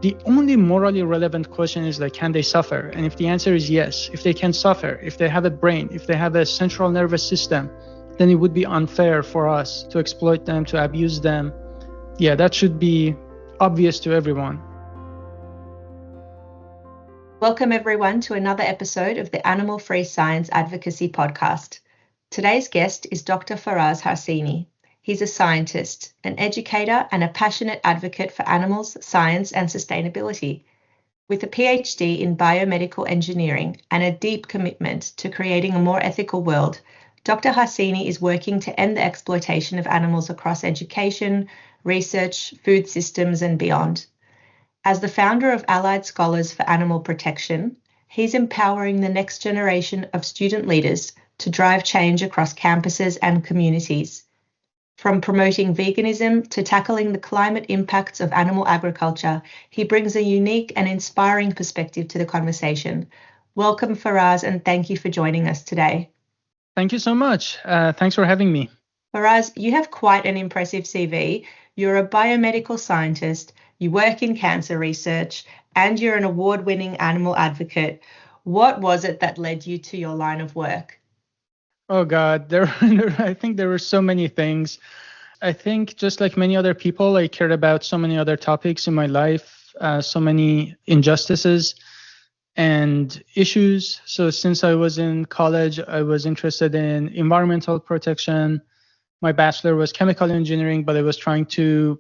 The only morally relevant question is like, can they suffer? And if the answer is yes, if they can suffer, if they have a brain, if they have a central nervous system, then it would be unfair for us to exploit them, to abuse them. Yeah, that should be obvious to everyone. Welcome everyone to another episode of the Animal Free Science Advocacy Podcast. Today's guest is Dr. Faraz Harsini. He's a scientist, an educator, and a passionate advocate for animals, science, and sustainability. With a PhD in biomedical engineering and a deep commitment to creating a more ethical world, Dr. Harsini is working to end the exploitation of animals across education, research, food systems, and beyond. As the founder of Allied Scholars for Animal Protection, he's empowering the next generation of student leaders to drive change across campuses and communities. From promoting veganism to tackling the climate impacts of animal agriculture, he brings a unique and inspiring perspective to the conversation. Welcome, Faraz, and thank you for joining us today. Thank you so much. Thanks for having me. Faraz, you have quite an impressive CV. You're a biomedical scientist, you work in cancer research, and you're an award-winning animal advocate. What was it that led you to your line of work? Oh God, I think there were so many things. I think just like many other people, I cared about so many other topics in my life, so many injustices and issues. So since I was in college, I was interested in environmental protection. My bachelor was chemical engineering, but I was trying to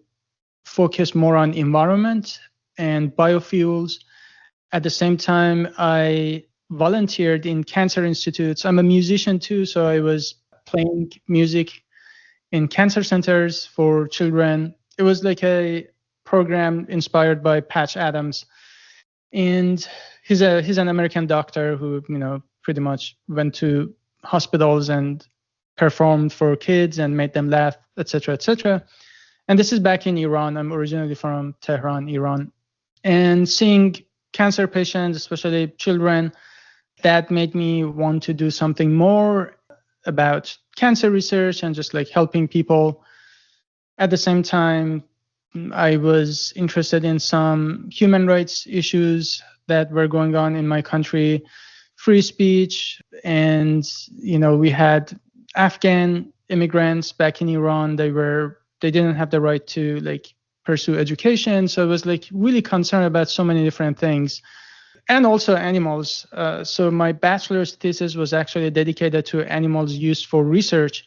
focus more on environment and biofuels. At the same time, I volunteered in cancer institutes. I'm a musician too, so I was playing music in cancer centers for children. It was like a program inspired by Patch Adams. And he's an American doctor who, pretty much went to hospitals and performed for kids and made them laugh, etc., etc. And this is back in Iran. I'm originally from Tehran, Iran. And seeing cancer patients, especially children, that made me want to do something more about cancer research and just like helping people. At the same time, I was interested in some human rights issues that were going on in my country, free speech. And, we had Afghan immigrants back in Iran. They didn't have the right to pursue education. So I was really concerned about so many different things. And also animals. So my bachelor's thesis was actually dedicated to animals used for research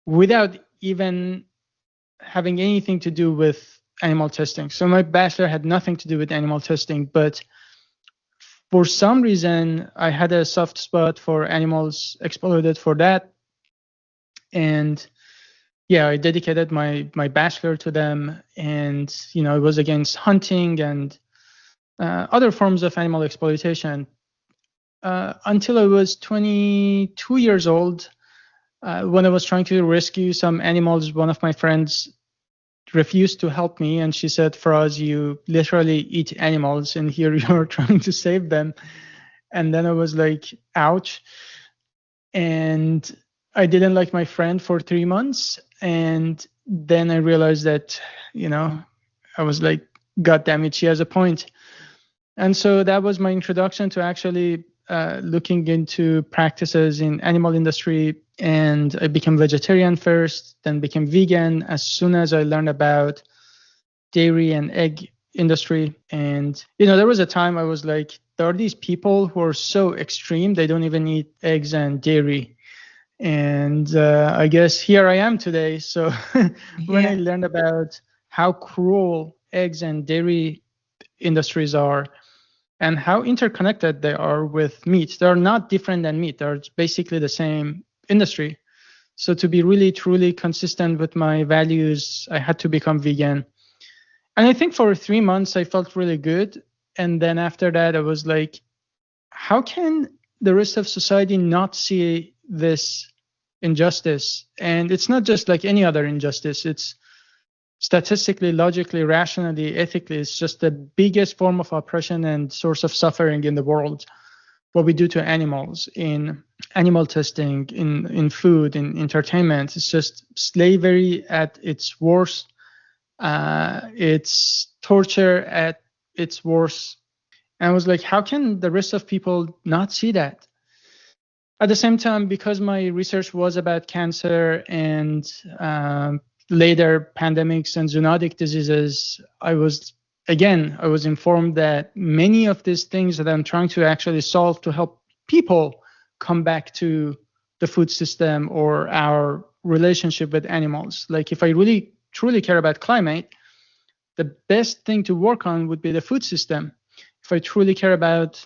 without even having anything to do with animal testing. So my bachelor had nothing to do with animal testing, but for some reason, I had a soft spot for animals exploited for that. And yeah, I dedicated my bachelor to them. And, it was against hunting and other forms of animal exploitation. Until I was 22 years old, when I was trying to rescue some animals, one of my friends refused to help me, and she said, Faraz, you literally eat animals, and here you're trying to save them. And then I was like, ouch. And I didn't like my friend for 3 months. And then I realized that, I was like, God damn it, she has a point. And so that was my introduction to actually looking into practices in animal industry. And I became vegetarian first, then became vegan as soon as I learned about dairy and egg industry. And, there was a time I was like, there are these people who are so extreme, they don't even eat eggs and dairy. And I guess here I am today. So when I learned about how cruel eggs and dairy industries are, and how interconnected they are with meat. They're not different than meat. They're basically the same industry. So to be really, truly consistent with my values, I had to become vegan. And I think for 3 months, I felt really good. And then after that, I was like, how can the rest of society not see this injustice? And it's not just like any other injustice. It's statistically, logically, rationally, ethically, it's just the biggest form of oppression and source of suffering in the world. What we do to animals in animal testing, in food, in entertainment, it's just slavery at its worst. It's torture at it's worse. And I was like, how can the rest of people not see that? At the same time, because my research was about cancer and later pandemics and zoonotic diseases, I was informed that many of these things that I'm trying to actually solve to help people come back to the food system or our relationship with animals. Like if I really truly care about climate, the best thing to work on would be the food system. If I truly care about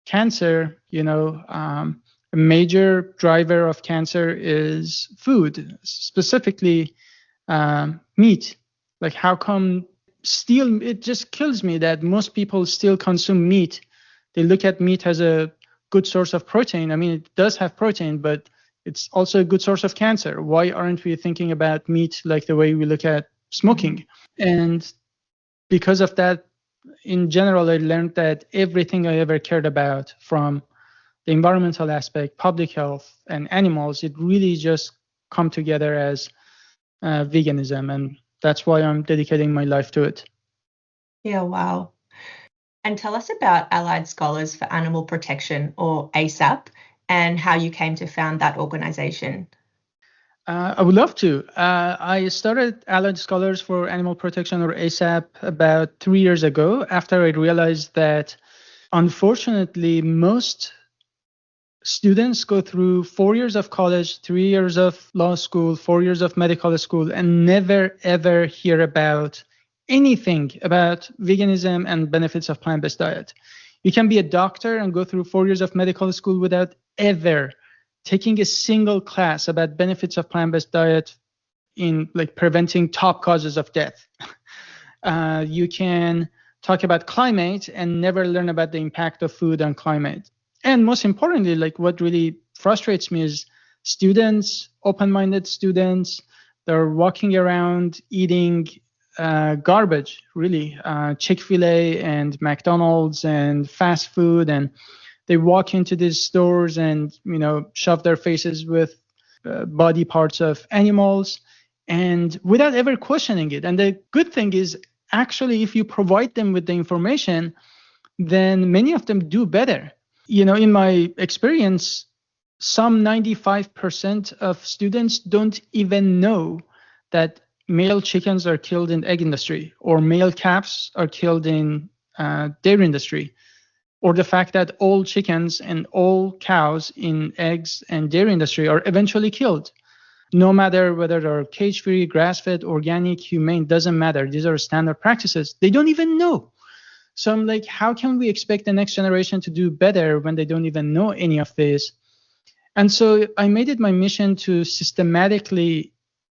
cancer, a major driver of cancer is food, specifically meat. Like how come still, it just kills me that most people still consume meat. They look at meat as a good source of protein. I mean, it does have protein, but it's also a good source of cancer. Why aren't we thinking about meat like the way we look at smoking? And because of that, in general, I learned that everything I ever cared about, from the environmental aspect, public health, and animals, it really just come together as veganism. And that's why I'm dedicating my life to it. Yeah, wow. And tell us about Allied Scholars for Animal Protection, or ASAP, and how you came to found that organization. I would love to. I started Allied Scholars for Animal Protection, or ASAP, about 3 years ago after I realized that, unfortunately, most students go through 4 years of college, 3 years of law school, 4 years of medical school, and never, ever hear about anything about veganism and benefits of plant-based diet. You can be a doctor and go through 4 years of medical school without ever taking a single class about benefits of plant-based diet in like preventing top causes of death. You can talk about climate and never learn about the impact of food on climate. And most importantly, like what really frustrates me is students, open-minded students, they're walking around eating garbage, really, Chick-fil-A and McDonald's and fast food, and they walk into these stores and shove their faces with body parts of animals, and without ever questioning it. And the good thing is, actually, if you provide them with the information, then many of them do better. In my experience, some 95% of students don't even know that male chickens are killed in the egg industry, or male calves are killed in dairy industry, or the fact that all chickens and all cows in eggs and dairy industry are eventually killed. No matter whether they're cage-free, grass-fed, organic, humane, doesn't matter. These are standard practices. They don't even know. So I'm like, how can we expect the next generation to do better when they don't even know any of this? And so I made it my mission to systematically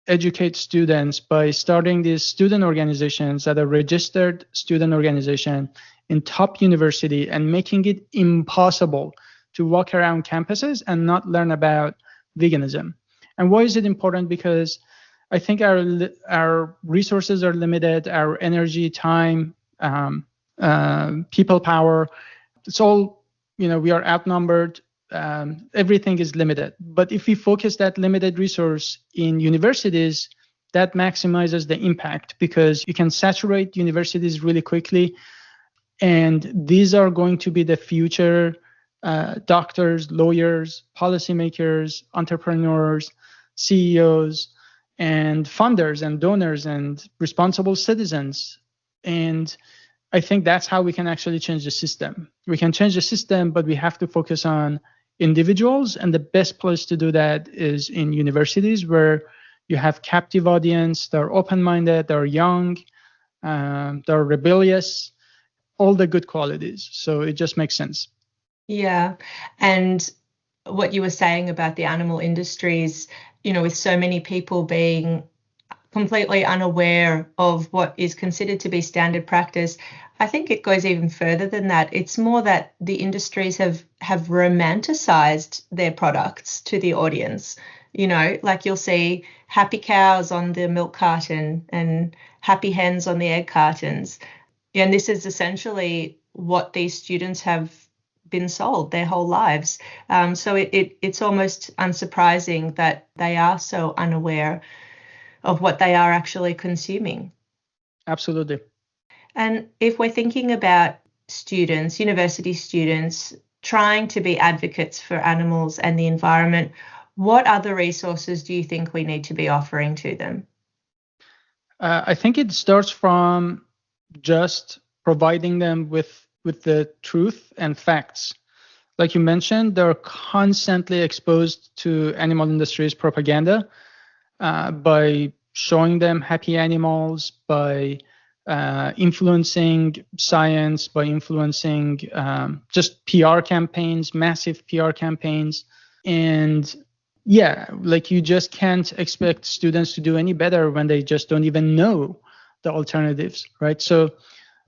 educate students by starting these student organizations that are registered student organization in top university, and making it impossible to walk around campuses and not learn about veganism. And why is it important? Because I think our resources are limited, our energy, time, people power, it's all, we are outnumbered. Everything is limited. But if we focus that limited resource in universities, that maximizes the impact, because you can saturate universities really quickly. And these are going to be the future doctors, lawyers, policymakers, entrepreneurs, CEOs, and funders and donors and responsible citizens. And I think that's how we can actually change the system. We can change the system, but we have to focus on individuals. And the best place to do that is in universities, where you have captive audience, they're open-minded, they're young, they're rebellious, all the good qualities. So it just makes sense. Yeah. And what you were saying about the animal industries, with so many people being completely unaware of what is considered to be standard practice, I think it goes even further than that. It's more that the industries have romanticized their products to the audience. Like you'll see happy cows on the milk carton and happy hens on the egg cartons. And this is essentially what these students have been sold their whole lives. So it's almost unsurprising that they are so unaware of what they are actually consuming. Absolutely. And if we're thinking about students, university students, trying to be advocates for animals and the environment, what other resources do you think we need to be offering to them? I think it starts from just providing them with the truth and facts. Like you mentioned, they're constantly exposed to animal industry's propaganda by showing them happy animals, by influencing science, by influencing just PR campaigns, massive PR campaigns. And yeah, like you just can't expect students to do any better when they just don't even know the alternatives, right? So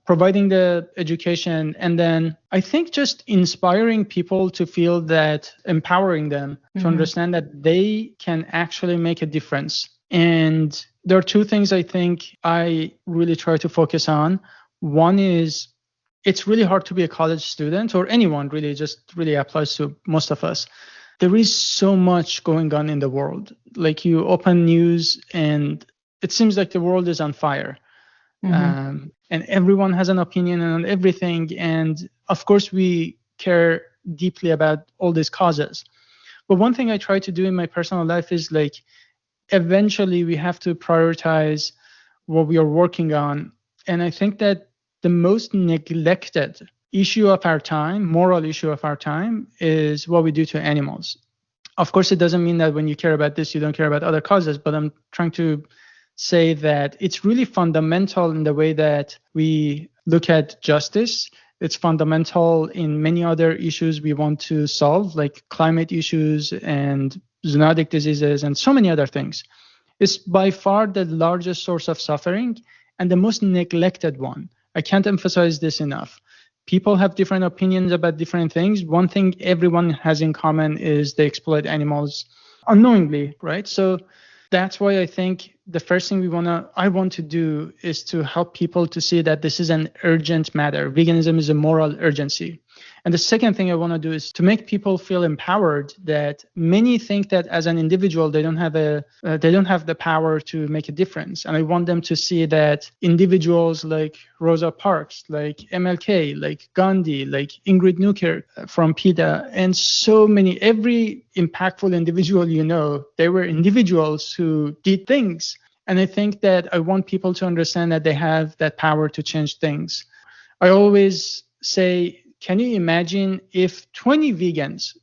providing the education, and then I think just inspiring people to feel that, empowering them to understand that they can actually make a difference. And there are two things I think I really try to focus on. One is it's really hard to be a college student, or anyone really, just really applies to most of us. There is so much going on in the world. Like you open news and it seems like the world is on fire. And everyone has an opinion on everything. And of course, we care deeply about all these causes. But one thing I try to do in my personal life is like, eventually we have to prioritize what we are working on. And I think that the most neglected issue of our time, moral issue of our time, is what we do to animals. Of course, it doesn't mean that when you care about this, you don't care about other causes, but I'm trying to say that it's really fundamental in the way that we look at justice. It's fundamental in many other issues we want to solve, like climate issues and zoonotic diseases and so many other things. It's by far the largest source of suffering and the most neglected one. I can't emphasize this enough. People have different opinions about different things. One thing everyone has in common is they exploit animals unknowingly, right? So that's why I think the first thing I want to do is to help people to see that this is an urgent matter. Veganism is a moral urgency. And the second thing I want to do is to make people feel empowered, that many think that as an individual, they don't have the power to make a difference. And I want them to see that individuals like Rosa Parks, like MLK, like Gandhi, like Ingrid Newkirk from PETA, and so many, every impactful individual they were individuals who did things. And I think that I want people to understand that they have that power to change things. I always say, can you imagine if 20 vegans,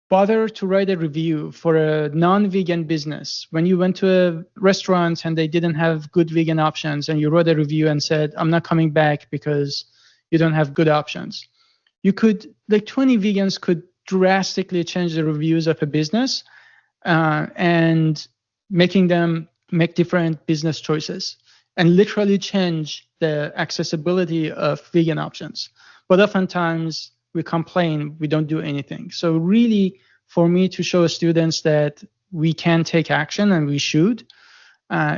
bother to write a review for a non-vegan business? When you went to a restaurant and they didn't have good vegan options and you wrote a review and said, I'm not coming back because you don't have good options. 20 vegans could drastically change the reviews of a business and making them make different business choices and literally change the accessibility of vegan options. But oftentimes we complain, we don't do anything. So really, for me to show students that we can take action and we should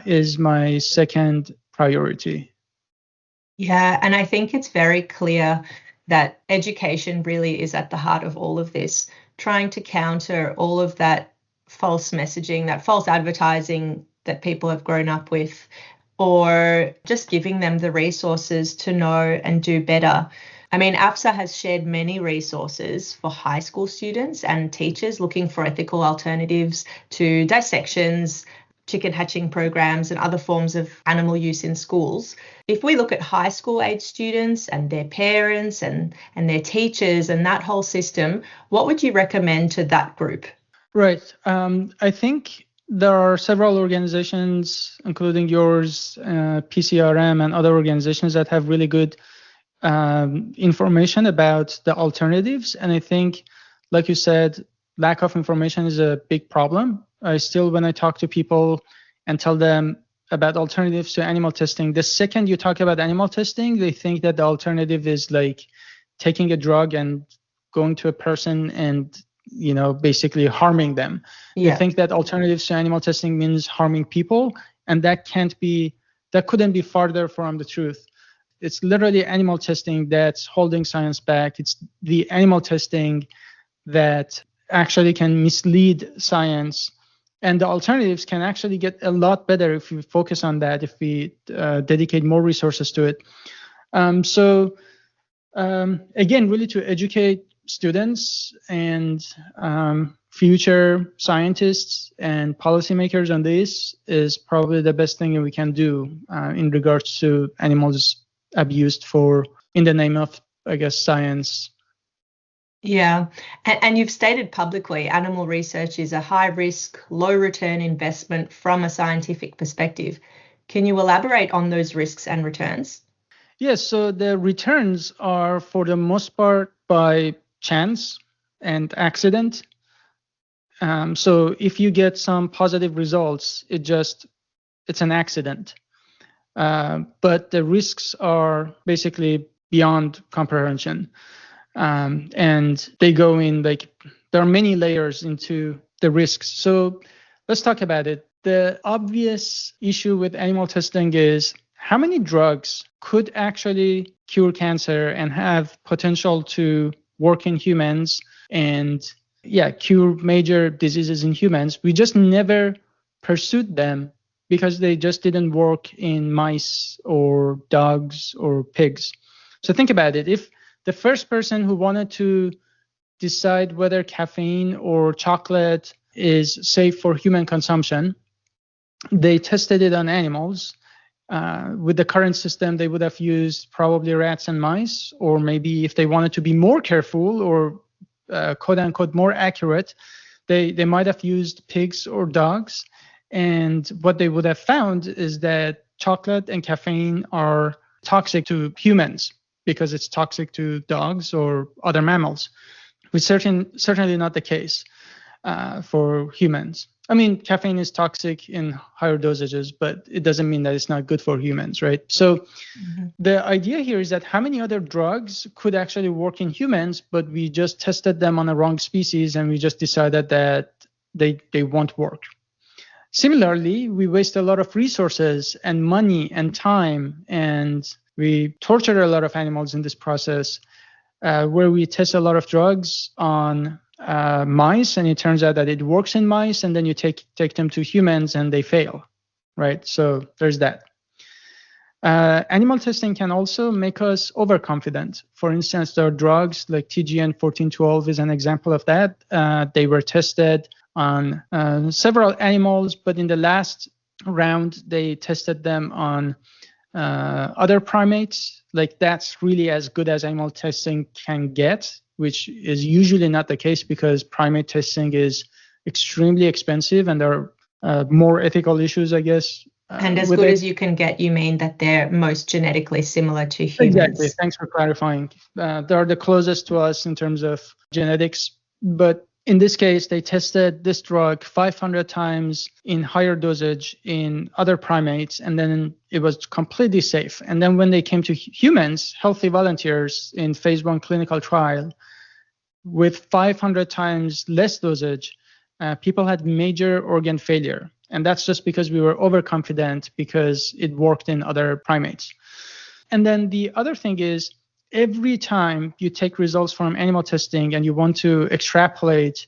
is my second priority. Yeah, and I think it's very clear that education really is at the heart of all of this, trying to counter all of that false messaging, that false advertising that people have grown up with, or just giving them the resources to know and do better. I mean, AFSA has shared many resources for high school students and teachers looking for ethical alternatives to dissections, chicken hatching programs, and other forms of animal use in schools. If we look at high school age students and their parents and their teachers and that whole system, what would you recommend to that group? Right. I think there are several organizations, including yours, PCRM, and other organizations that have really good information about the alternatives. And I think, like you said, lack of information is a big problem. When I talk to people and tell them about alternatives to animal testing, the second you talk about animal testing, they think that the alternative is like taking a drug and going to a person and basically harming them. Yeah. They think that alternatives to animal testing means harming people, and that couldn't be farther from the truth. It's literally animal testing that's holding science back. It's the animal testing that actually can mislead science And the alternatives can actually get a lot better if we focus on that, if we dedicate more resources to it. Again, really to educate students and future scientists and policymakers on this is probably the best thing we can do in regards to animals abused in the name of, I guess, science. Yeah. And you've stated publicly animal research is a high risk, low return investment from a scientific perspective. Can you elaborate on those risks and returns? Yes. So the returns are for the most part by chance and accident. So if you get some positive results, it's an accident. But the risks are basically beyond comprehension. And they go in there are many layers into the risks. So let's talk about it. The obvious issue with animal testing is how many drugs could actually cure cancer and have potential to work in humans and cure major diseases in humans. We just never pursued them because they just didn't work in mice or dogs or pigs. So think about it. If the first person who wanted to decide whether caffeine or chocolate is safe for human consumption, they tested it on animals. With the current system, they would have used probably rats and mice, or maybe if they wanted to be more careful or quote unquote more accurate, they might have used pigs or dogs. And what they would have found is that chocolate and caffeine are toxic to humans, because it's toxic to dogs or other mammals, which certainly not the case for humans. I mean, caffeine is toxic in higher dosages, but it doesn't mean that it's not good for humans, right? So the idea here is that how many other drugs could actually work in humans, but we just tested them on the wrong species and we just decided that they won't work. Similarly, we waste a lot of resources and money and time, and we torture a lot of animals in this process, where we test a lot of drugs on mice, and it turns out that it works in mice, and then you take them to humans and they fail, right? So there's that. Animal testing can also make us overconfident. For instance, there are drugs like TGN 1412 is an example of that. They were tested on several animals, but in the last round, they tested them on other primates. Like, that's really as good as animal testing can get, which is usually not the case because primate testing is extremely expensive and there are more ethical issues, I guess. And as good as you can get, you mean that they're most genetically similar to humans? Exactly. Thanks for clarifying. They are the closest to us in terms of genetics. But in this case, they tested this drug 500 times in higher dosage in other primates, and then it was completely safe. And then when they came to humans, healthy volunteers in phase 1 clinical trial, with 500 times less dosage, people had major organ failure. And that's just because we were overconfident because it worked in other primates. And then the other thing is, every time you take results from animal testing and you want to extrapolate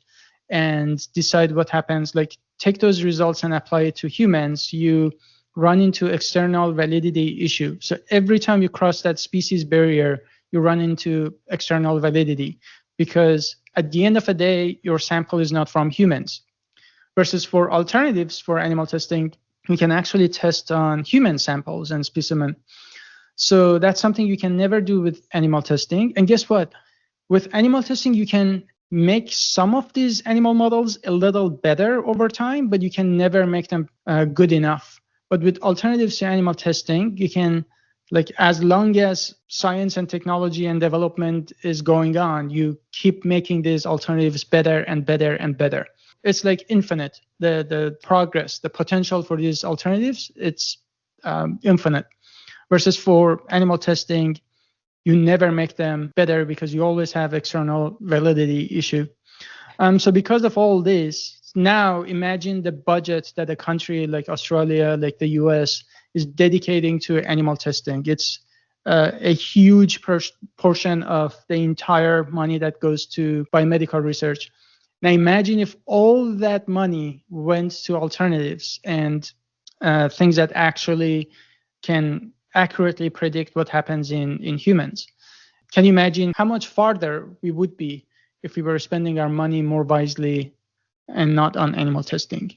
and decide what happens, like take those results and apply it to humans, you run into external validity issue. So every time you cross that species barrier, you run into external validity, because at the end of the day, your sample is not from humans. Versus for alternatives for animal testing, we can actually test on human samples and specimen. So that's something you can never do with animal testing. And guess what? With animal testing, you can make some of these animal models a little better over time, but you can never make them good enough. But with alternatives to animal testing, you can, like, as long as science and technology and development is going on, you keep making these alternatives better and better and better. It's like infinite. The progress, the potential for these alternatives, it's infinite. Versus for animal testing, you never make them better because you always have external validity issue. So because of all this, now imagine the budget that a country like Australia, like the US, is dedicating to animal testing. It's a huge portion of the entire money that goes to biomedical research. Now imagine if all that money went to alternatives and things that actually can accurately predict what happens in humans. Can you imagine how much farther we would be if we were spending our money more wisely and not on animal testing?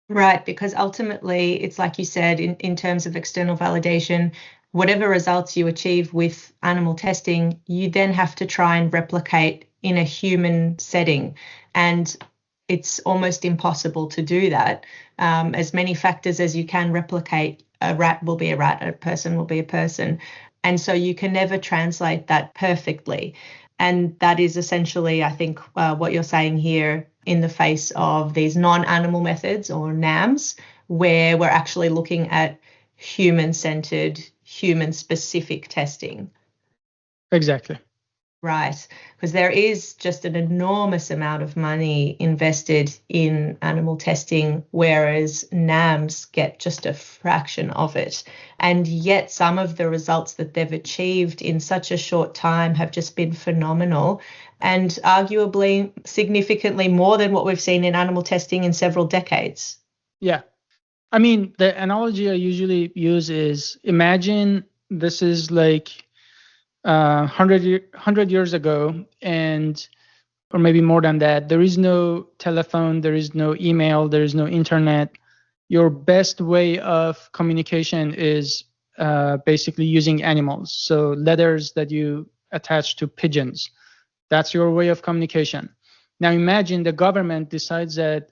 Right, because ultimately, it's like you said, in terms of external validation, whatever results you achieve with animal testing, you then have to try and replicate in a human setting. And it's almost impossible to do that. As many factors as you can replicate, a rat will be a rat, a person will be a person. And so you can never translate that perfectly. And that is essentially, I think, what you're saying here in the face of these non-animal methods or NAMs, where we're actually looking at human-centered, human-specific testing. Exactly. Right, because there is just an enormous amount of money invested in animal testing, whereas NAMs get just a fraction of it. And yet some of the results that they've achieved in such a short time have just been phenomenal, and arguably significantly more than what we've seen in animal testing in several decades. Yeah. I mean, the analogy I usually use is, imagine this is like 100 years ago, or maybe more than that. There is no telephone, there is no email, there is no internet. Your best way of communication is basically using animals. So letters that you attach to pigeons. That's your way of communication. Now imagine the government decides that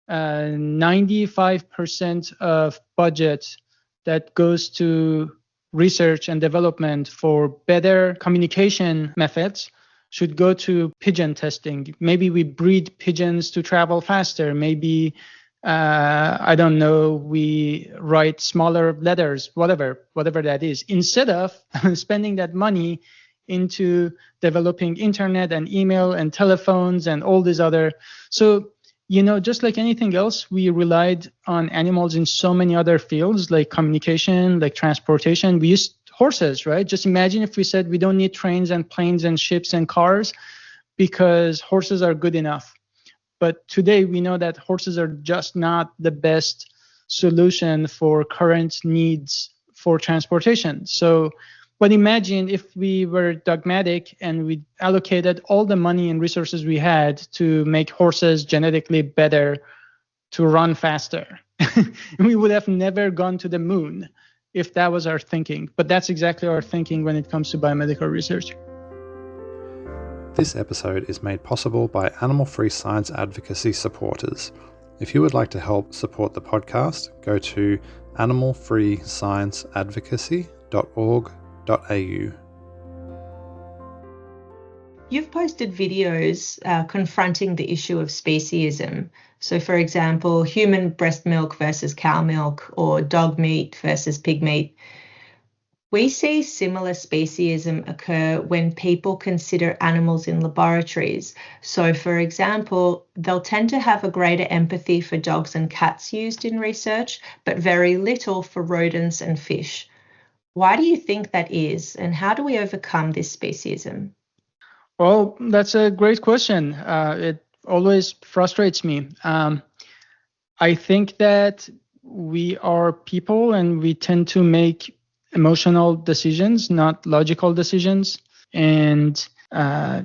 95% of budget that goes to research and development for better communication methods should go to pigeon testing. Maybe we breed pigeons to travel faster. Maybe, I don't know, we write smaller letters, whatever that is, instead of spending that money into developing internet and email and telephones and all these other. So, just like anything else, we relied on animals in so many other fields, like communication, like transportation. We used horses, right? Just imagine if we said we don't need trains and planes and ships and cars because horses are good enough. But today we know that horses are just not the best solution for current needs for transportation. But imagine if we were dogmatic and we allocated all the money and resources we had to make horses genetically better to run faster. We would have never gone to the moon if that was our thinking. But that's exactly our thinking when it comes to biomedical research. This episode is made possible by animal-free science advocacy supporters. If you would like to help support the podcast, go to animalfreescienceadvocacy.org.au. You've posted videos confronting the issue of speciesism. So, for example, human breast milk versus cow milk, or dog meat versus pig meat. We see similar speciesism occur when people consider animals in laboratories. So, for example, they'll tend to have a greater empathy for dogs and cats used in research, but very little for rodents and fish. Why do you think that is, and how do we overcome this speciesism? Well, that's a great question. It always frustrates me. I think that we are people and we tend to make emotional decisions, not logical decisions. And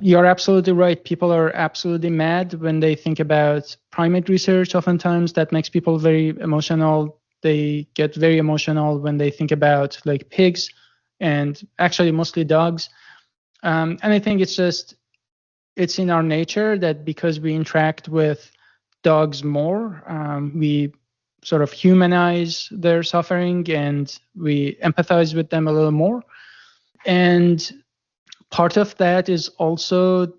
you're absolutely right. People are absolutely mad when they think about primate research. Oftentimes that makes people very emotional. They get very emotional when they think about like pigs and actually mostly dogs. And I think it's in our nature that because we interact with dogs more, we sort of humanize their suffering and we empathize with them a little more. And part of that is also,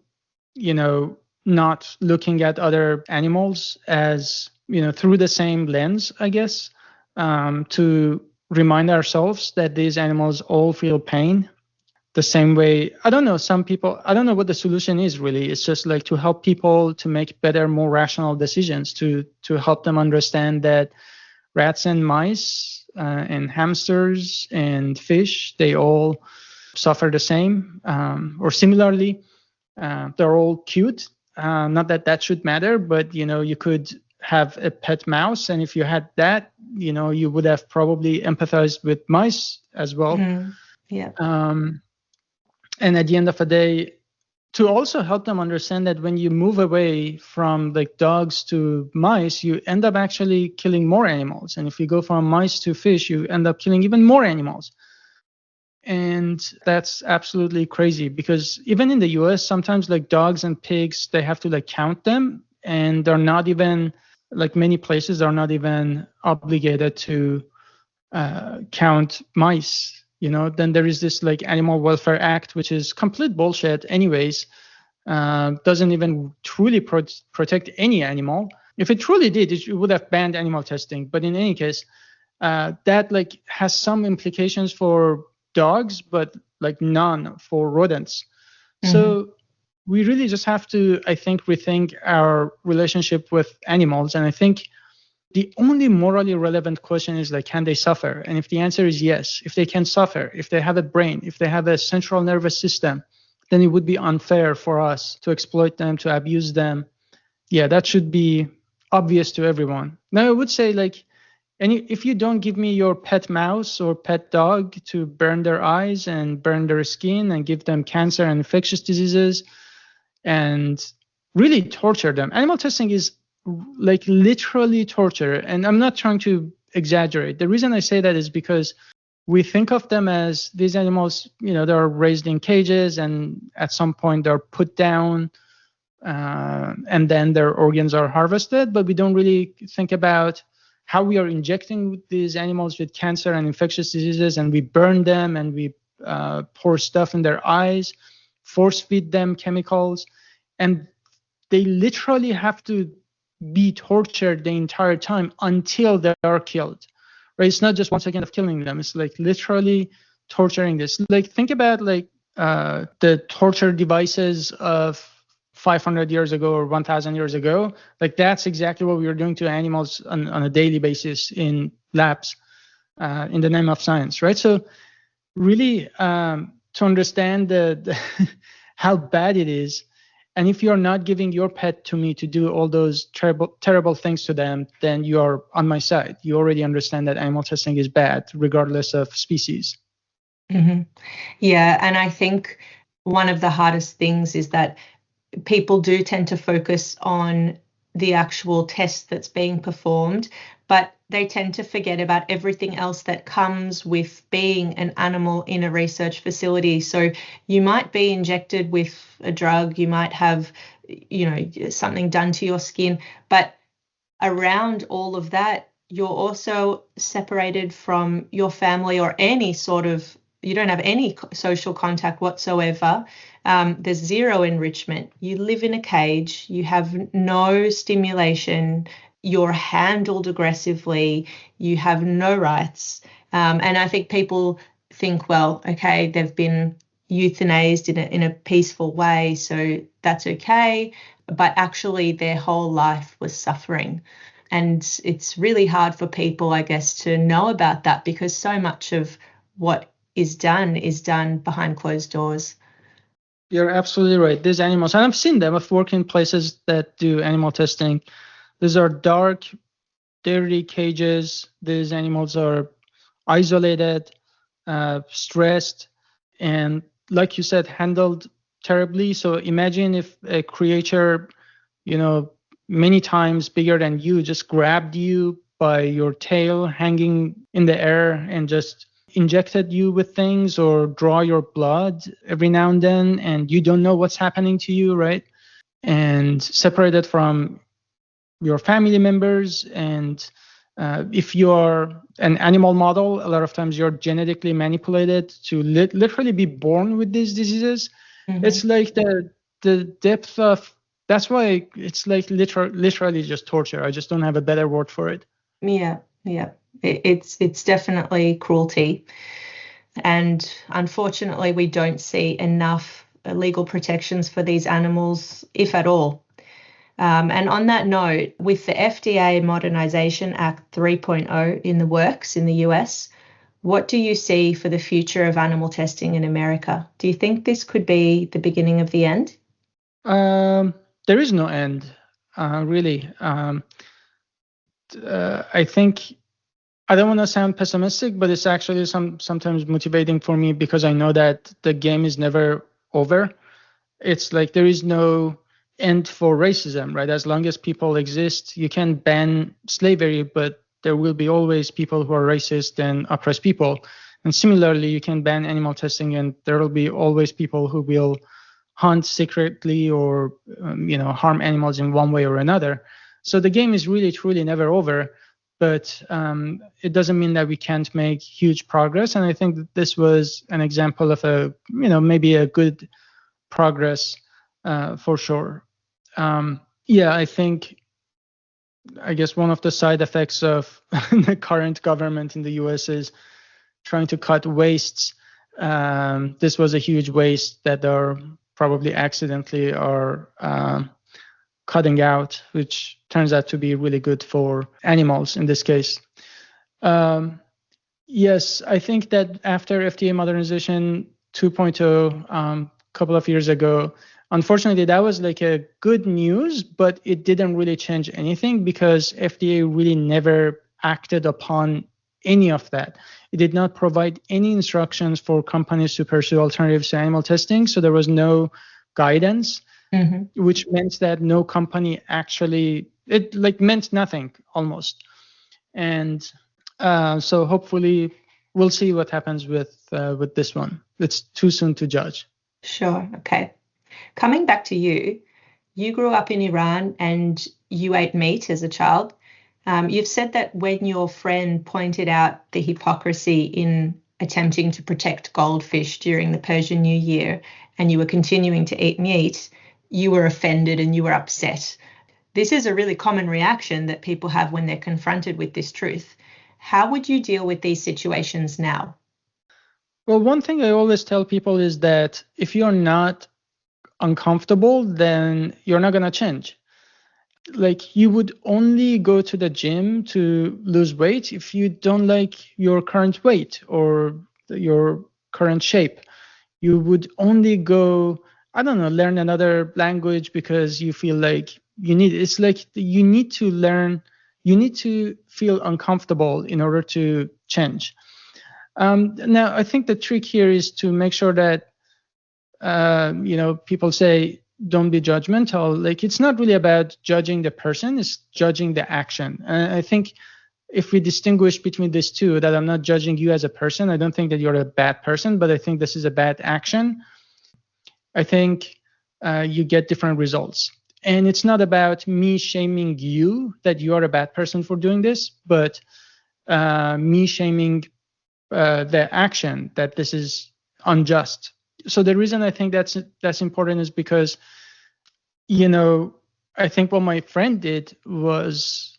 not looking at other animals as, through the same lens, I guess, to remind ourselves that these animals all feel pain the same way. I don't know what the solution is really. It's just like to help people to make better, more rational decisions, to help them understand that rats and mice and hamsters and fish, they all suffer the same or similarly. They're all cute Not that that should matter, but you could have a pet mouse, and if you had that, you would have probably empathized with mice as well. Yeah. And at the end of the day, to also help them understand that when you move away from like dogs to mice, you end up actually killing more animals. And if you go from mice to fish, you end up killing even more animals. And that's absolutely crazy, because even in the US, sometimes like dogs and pigs, they have to like count them, and they're not even, like many places are not even obligated to count mice. Then there is this like Animal Welfare Act, which is complete bullshit anyways. Doesn't even truly protect any animal. If it truly did, it would have banned animal testing. But in any case, that like has some implications for dogs, but like none for rodents. So we really just have to, I think, rethink our relationship with animals. And I think the only morally relevant question is like, can they suffer? And if the answer is yes, if they can suffer, if they have a brain, if they have a central nervous system, then it would be unfair for us to exploit them, to abuse them. Yeah, that should be obvious to everyone. Now, I would say like, if you don't give me your pet mouse or pet dog to burn their eyes and burn their skin and give them cancer and infectious diseases and really torture them. Animal testing is like literally torture. And I'm not trying to exaggerate. The reason I say that is because we think of them as these animals, they're raised in cages, and at some point they're put down, and then their organs are harvested. But we don't really think about how we are injecting these animals with cancer and infectious diseases, and we burn them, and we pour stuff in their eyes, force feed them chemicals, and they literally have to be tortured the entire time until they are killed, right? It's not just 1 second of killing them. It's like literally torturing this. Like think about like the torture devices of 500 years ago or 1,000 years ago. Like that's exactly what we were doing to animals on a daily basis in labs in the name of science, right? So really to understand the how bad it is, and if you're not giving your pet to me to do all those terrible things to them, then you are on my side. You already understand that animal testing is bad, regardless of species. Yeah, and I think one of the hardest things is that people do tend to focus on the actual test that's being performed, but they tend to forget about everything else that comes with being an animal in a research facility. So you might be injected with a drug, you might have, something done to your skin, but around all of that, you're also separated from your family or any sort of, you don't have any social contact whatsoever. There's zero enrichment. You live in a cage. You have no stimulation. You're handled aggressively. You have no rights. And I think people think, well, okay, they've been euthanized in a peaceful way, so that's okay. But actually, their whole life was suffering. And it's really hard for people, I guess, to know about that, because so much of what is done behind closed doors. You're absolutely right. These animals, and I've seen them. I've worked in places that do animal testing. These are dark, dirty cages. These animals are isolated, stressed, and like you said, handled terribly. So imagine if a creature, many times bigger than you, just grabbed you by your tail hanging in the air and just injected you with things or draw your blood every now and then, and you don't know what's happening to you, right? And separated from your family members. And if you're an animal model, a lot of times you're genetically manipulated to literally be born with these diseases. It's like the depth of, that's why it's like literally just torture. I just don't have a better word for it. Yeah. It's definitely cruelty. And unfortunately, we don't see enough legal protections for these animals, if at all. And on that note, with the FDA Modernization Act 3.0 in the works in the US, what do you see for the future of animal testing in America? Do you think this could be the beginning of the end? There is no end, really. I think I don't want to sound pessimistic, but it's actually sometimes motivating for me because I know that the game is never over. It's like there is no end for racism, right? As long as people exist, you can ban slavery, but there will be always people who are racist and oppress people. And similarly, you can ban animal testing, and there will be always people who will hunt secretly or harm animals in one way or another. So the game is really truly never over, but it doesn't mean that we can't make huge progress. And I think that this was an example of maybe a good progress for sure. I guess one of the side effects of the current government in the US is trying to cut wastes. This was a huge waste that are probably accidentally are cutting out, which turns out to be really good for animals in this case. Yes, I think that after FDA modernization 2.0 couple of years ago, unfortunately, that was like a good news, but it didn't really change anything because FDA really never acted upon any of that. It did not provide any instructions for companies to pursue alternatives to animal testing. So there was no guidance, which meant that no company actually, it like meant nothing almost. And so hopefully we'll see what happens with this one. It's too soon to judge. Sure. Okay. Coming back to you, you grew up in Iran and you ate meat as a child. You've said that when your friend pointed out the hypocrisy in attempting to protect goldfish during the Persian New Year and you were continuing to eat meat, you were offended and you were upset. This is a really common reaction that people have when they're confronted with this truth. How would you deal with these situations now? Well, one thing I always tell people is that if you're not uncomfortable, then you're not going to change. Like you would only go to the gym to lose weight if you don't like your current weight or your current shape. You would only go, learn another language because you feel like you need it. It's like you need to learn, you need to feel uncomfortable in order to change. Now, I think the trick here is to make sure that, people say, don't be judgmental. Like, it's not really about judging the person, it's judging the action. And I think if we distinguish between these two, that I'm not judging you as a person, I don't think that you're a bad person, but I think this is a bad action. I think you get different results. And it's not about me shaming you that you are a bad person for doing this, but me shaming the action, that this is unjust. So the reason I think that's important is because, I think what my friend did was,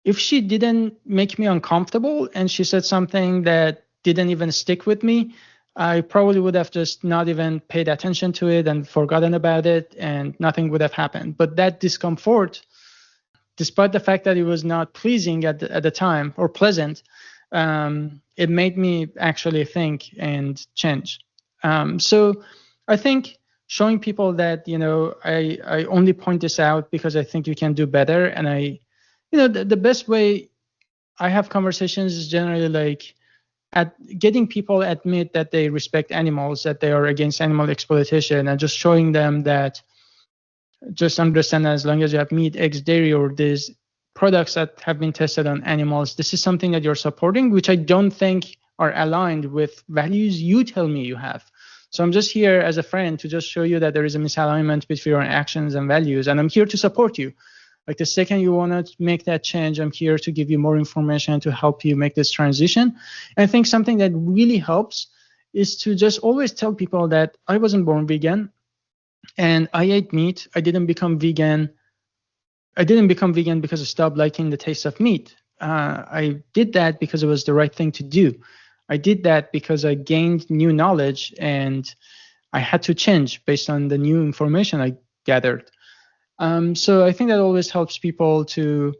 if she didn't make me uncomfortable and she said something that didn't even stick with me, I probably would have just not even paid attention to it and forgotten about it, and nothing would have happened. But that discomfort, despite the fact that it was not pleasing at the time or pleasant, it made me actually think and change. So I think showing people that, I only point this out because I think you can do better. And the best way I have conversations is generally like at getting people admit that they respect animals, that they are against animal exploitation, and just showing them that just understand that as long as you have meat, eggs, dairy, or these products that have been tested on animals, this is something that you're supporting, which I don't think are aligned with values you tell me you have. So I'm just here as a friend to just show you that there is a misalignment between your actions and values, and I'm here to support you. Like the second you want to make that change, I'm here to give you more information to help you make this transition. And I think something that really helps is to just always tell people that I wasn't born vegan and I ate meat. I didn't become vegan because I stopped liking the taste of meat. I did that because it was the right thing to do. I did that because I gained new knowledge and I had to change based on the new information I gathered. So I think that always helps people to,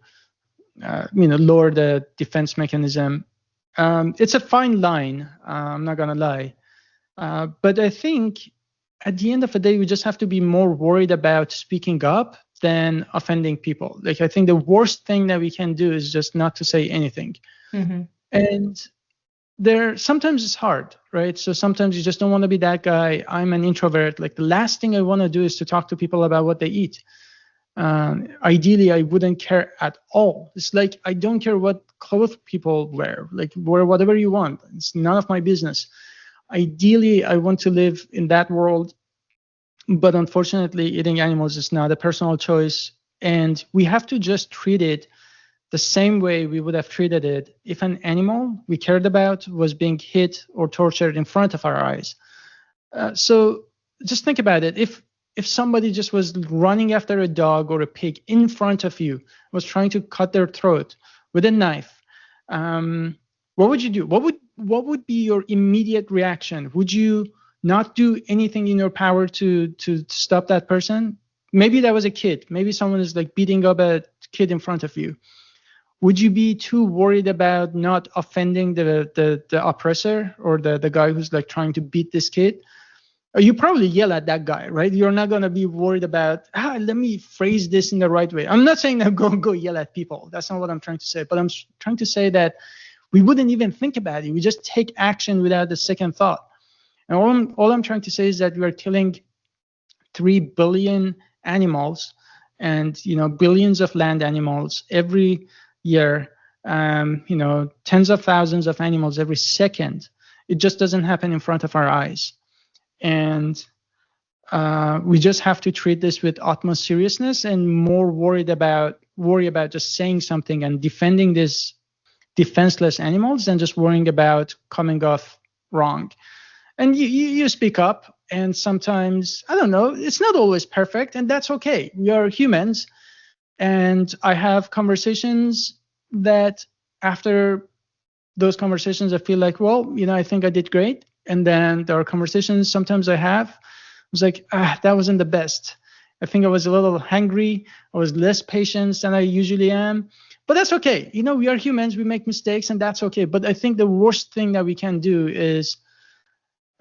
lower the defense mechanism. It's a fine line. I'm not gonna lie, but I think at the end of the day, we just have to be more worried about speaking up than offending people. Like, I think the worst thing that we can do is just not to say anything. Mm-hmm. And sometimes it's hard, right? So sometimes you just don't want to be that guy. I'm an introvert. Like, the last thing I want to do is to talk to people about what they eat. Ideally, I wouldn't care at all. It's like, I don't care what clothes people wear. Like, wear whatever you want. It's none of my business. Ideally, I want to live in that world. But unfortunately, eating animals is not a personal choice. And we have to just treat it the same way we would have treated it if an animal we cared about was being hit or tortured in front of our eyes. So just think about it. If somebody just was running after a dog or a pig in front of you, was trying to cut their throat with a knife, what would you do? What would be your immediate reaction? Would you not do anything in your power to stop that person? Maybe that was a kid. Maybe someone is like beating up a kid in front of you. Would you be too worried about not offending the oppressor or the guy who's like trying to beat this kid? You probably yell at that guy, right? You're not going to be worried about, let me phrase this in the right way. I'm not saying that go yell at people. That's not what I'm trying to say. But I'm trying to say that we wouldn't even think about it. We just take action without a second thought. And all I'm trying to say is that we are killing 3 billion animals and, billions of land animals every year, tens of thousands of animals every second. It just doesn't happen in front of our eyes. And we just have to treat this with utmost seriousness and more worry about just saying something and defending these defenseless animals than just worrying about coming off wrong. And you speak up, and sometimes, I don't know, it's not always perfect, and that's okay. We are humans. And I have conversations that after those conversations, I feel like, well, I think I did great. And then there are conversations sometimes I was like, that wasn't the best. I think I was a little hangry. I was less patient than I usually am. But that's okay. We are humans. We make mistakes, and that's okay. But I think the worst thing that we can do is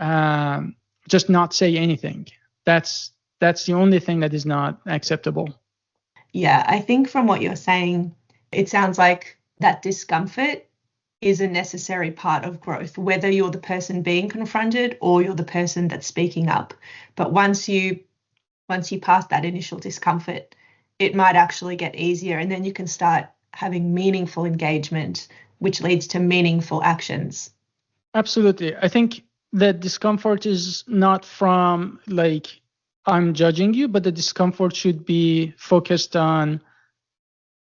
just not say anything. That's the only thing that is not acceptable. Yeah, I think from what you're saying, it sounds like that discomfort is a necessary part of growth, whether you're the person being confronted or you're the person that's speaking up. But once you pass that initial discomfort, it might actually get easier, and then you can start having meaningful engagement, which leads to meaningful actions. Absolutely. I think that discomfort is not from like, I'm judging you, but the discomfort should be focused on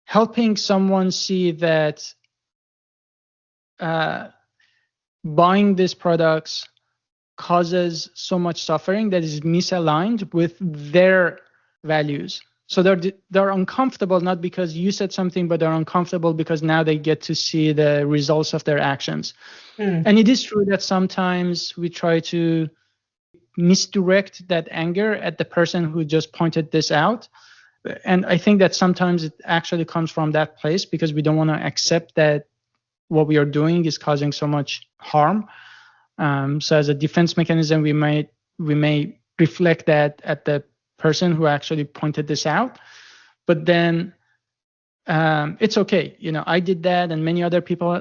helping someone see that buying these products causes so much suffering that is misaligned with their values. So they're uncomfortable not because you said something, but they're uncomfortable because now they get to see the results of their actions. And it is true that sometimes we try to misdirect that anger at the person who just pointed this out. And I think that sometimes it actually comes from that place because we don't want to accept that what we are doing is causing so much harm. So as a defense mechanism, we may reflect that at the person who actually pointed this out. But then it's okay. I did that and many other people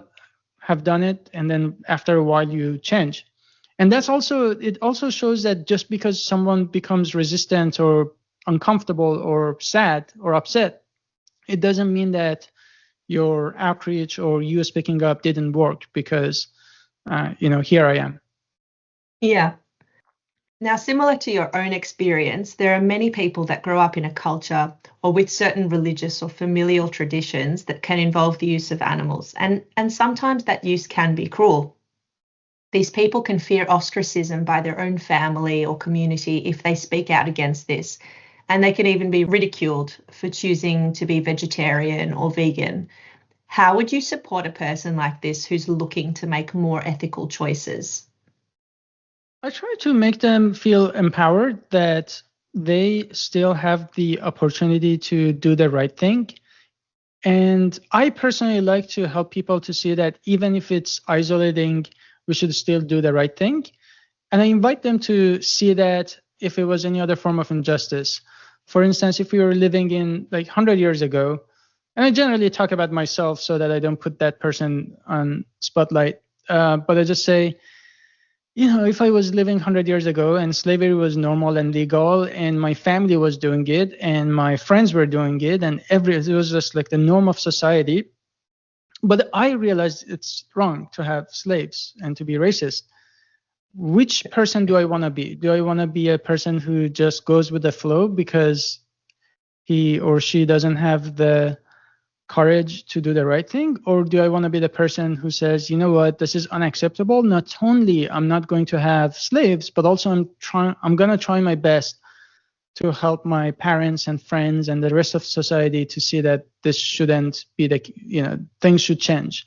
have done it. And then after a while you change. And it also shows that just because someone becomes resistant or uncomfortable or sad or upset, it doesn't mean that your outreach or you speaking up didn't work because, here I am. Yeah. Now, similar to your own experience, there are many people that grow up in a culture or with certain religious or familial traditions that can involve the use of animals, and sometimes that use can be cruel. These people can fear ostracism by their own family or community if they speak out against this, and they can even be ridiculed for choosing to be vegetarian or vegan. How would you support a person like this who's looking to make more ethical choices? I try to make them feel empowered that they still have the opportunity to do the right thing. And I personally like to help people to see that even if it's isolating, we should still do the right thing. And I invite them to see that if it was any other form of injustice. For instance, if we were living in like 100 years ago, and I generally talk about myself so that I don't put that person on spotlight, but I just say, if I was living 100 years ago and slavery was normal and legal and my family was doing it and my friends were doing it and it was just like the norm of society. But I realized it's wrong to have slaves and to be racist. Which person do I want to be? Do I want to be a person who just goes with the flow because he or she doesn't have the courage to do the right thing? Or do I want to be the person who says, you know what, this is unacceptable. Not only I'm not going to have slaves, but also I'm going to try my best to help my parents and friends and the rest of society to see that this shouldn't be things should change.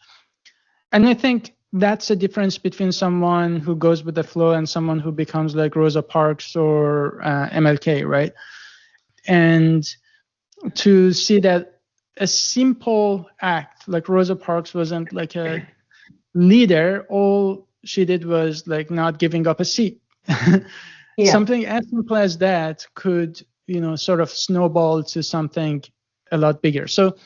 And I think that's a difference between someone who goes with the flow and someone who becomes like Rosa Parks or MLK, right? And to see that a simple act like Rosa Parks wasn't like a leader, all she did was like not giving up a seat. Yeah. Something as simple as that could, sort of snowball to something a lot bigger. So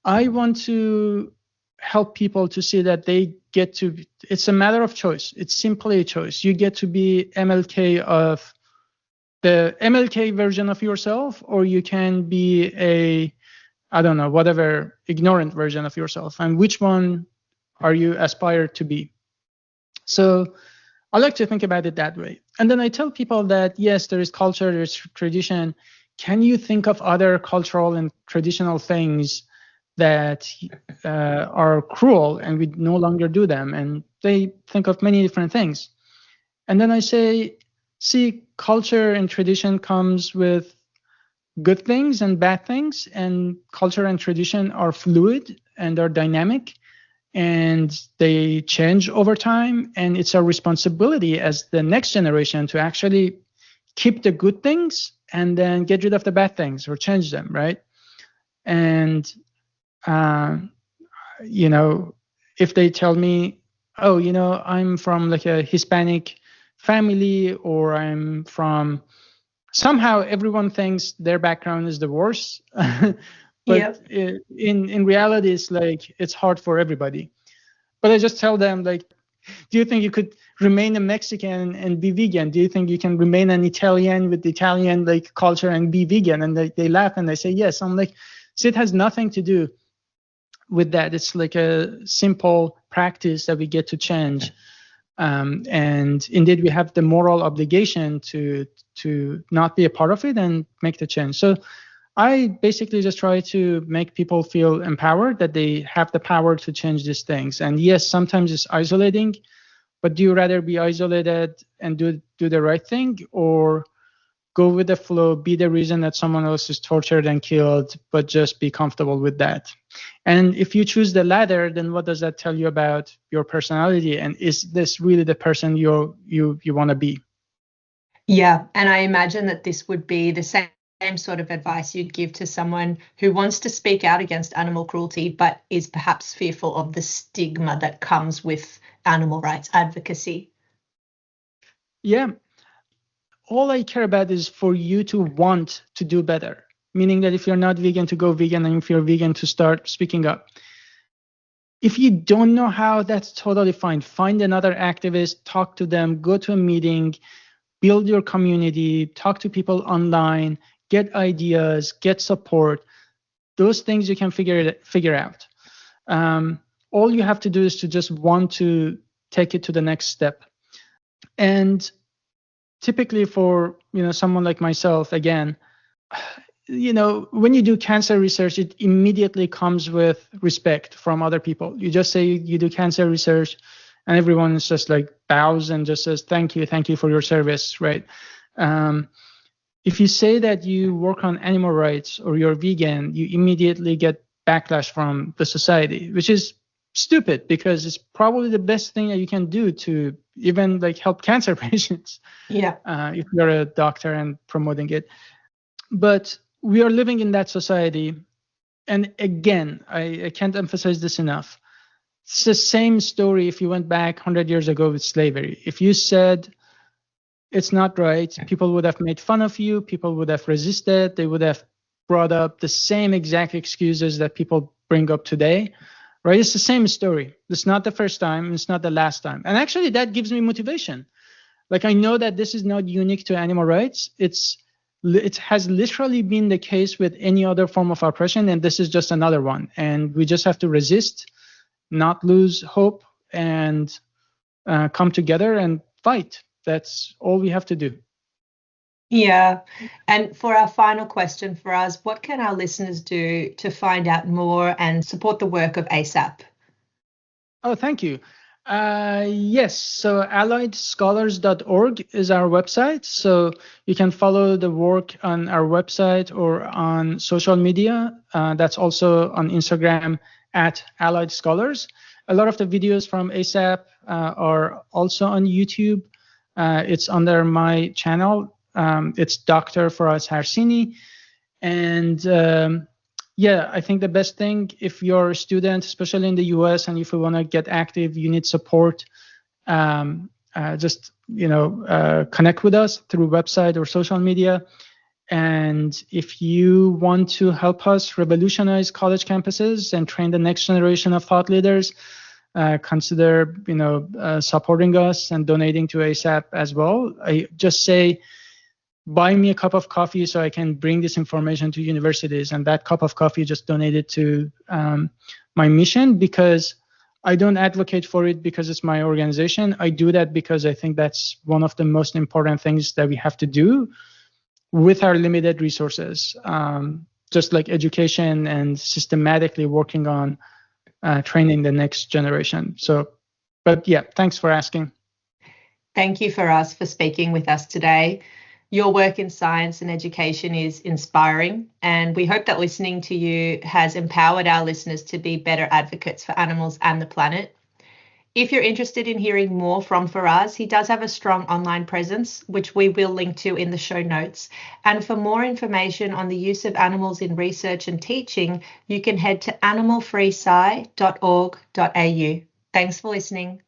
I want to help people to see that they get to, it's a matter of choice. It's simply a choice. You get to be MLK of the MLK version of yourself, or you can be whatever ignorant version of yourself. And which one are you aspired to be? So I like to think about it that way. And then I tell people that, yes, there is culture, there's tradition. Can you think of other cultural and traditional things that are cruel and we no longer do them? And they think of many different things. And then I say, see, culture and tradition comes with good things and bad things. And culture and tradition are fluid and are dynamic. And they change over time, and it's our responsibility as the next generation to actually keep the good things and then get rid of the bad things or change them, right? And if they tell me, oh, I'm from like a Hispanic family, or I'm from, somehow everyone thinks their background is the worst. But in reality, it's like it's hard for everybody. But I just tell them, like, do you think you could remain a Mexican and be vegan? Do you think you can remain an Italian with Italian like culture and be vegan? And they laugh and they say yes. I'm like, so it has nothing to do with that. It's like a simple practice that we get to change. And indeed, we have the moral obligation to not be a part of it and make the change. So I basically just try to make people feel empowered, that they have the power to change these things. And yes, sometimes it's isolating, but do you rather be isolated and do the right thing, or go with the flow, be the reason that someone else is tortured and killed, but just be comfortable with that? And if you choose the latter, then what does that tell you about your personality? And is this really the person you want to be? Yeah, and I imagine that this would be the same sort of advice you'd give to someone who wants to speak out against animal cruelty, but is perhaps fearful of the stigma that comes with animal rights advocacy. Yeah. All I care about is for you to want to do better, meaning that if you're not vegan, to go vegan, and if you're vegan, to start speaking up. If you don't know how, that's totally fine. Find another activist, talk to them, go to a meeting, build your community, talk to people online, get ideas, get support. Those things you can figure out. All you have to do is to just want to take it to the next step. And typically for someone like myself, again, when you do cancer research, it immediately comes with respect from other people. You just say you do cancer research, and everyone is just like bows and just says thank you for your service, right? If you say that you work on animal rights or you're vegan, you immediately get backlash from the society, which is stupid, because it's probably the best thing that you can do to even like help cancer patients. Yeah. If you're a doctor and promoting it. But we are living in that society. And again, I can't emphasize this enough. It's the same story if you went back 100 years ago with slavery. If you said It's not right. People would have made fun of you. People would have resisted. They would have brought up the same exact excuses that people bring up today, right? It's the same story. It's not the first time. It's not the last time. And actually, that gives me motivation. Like, I know that this is not unique to animal rights. It has literally been the case with any other form of oppression, and this is just another one. And we just have to resist, not lose hope, and come together and fight. That's all we have to do. Yeah. And for our final question, Faraz, what can our listeners do to find out more and support the work of ASAP? Oh, thank you. Yes, so alliedscholars.org is our website. So you can follow the work on our website or on social media. That's also on Instagram at Allied Scholars. A lot of the videos from ASAP are also on YouTube. It's under my channel. It's Dr. Faraz Harsini. And yeah, I think the best thing, if you're a student, especially in the US, and if you want to get active, you need support, just connect with us through website or social media. And if you want to help us revolutionize college campuses and train the next generation of thought leaders, consider supporting us and donating to ASAP as well. I just say, buy me a cup of coffee so I can bring this information to universities. And that cup of coffee just donated to my mission, because I don't advocate for it because it's my organization. I do that because I think that's one of the most important things that we have to do with our limited resources, just like education and systematically working on training the next generation. But yeah, thanks for asking. Thank you, Faraz, for speaking with us today. Your work in science and education is inspiring, and we hope that listening to you has empowered our listeners to be better advocates for animals and the planet. If you're interested in hearing more from Faraz, he does have a strong online presence, which we will link to in the show notes. And for more information on the use of animals in research and teaching, you can head to animalfreesci.org.au. Thanks for listening.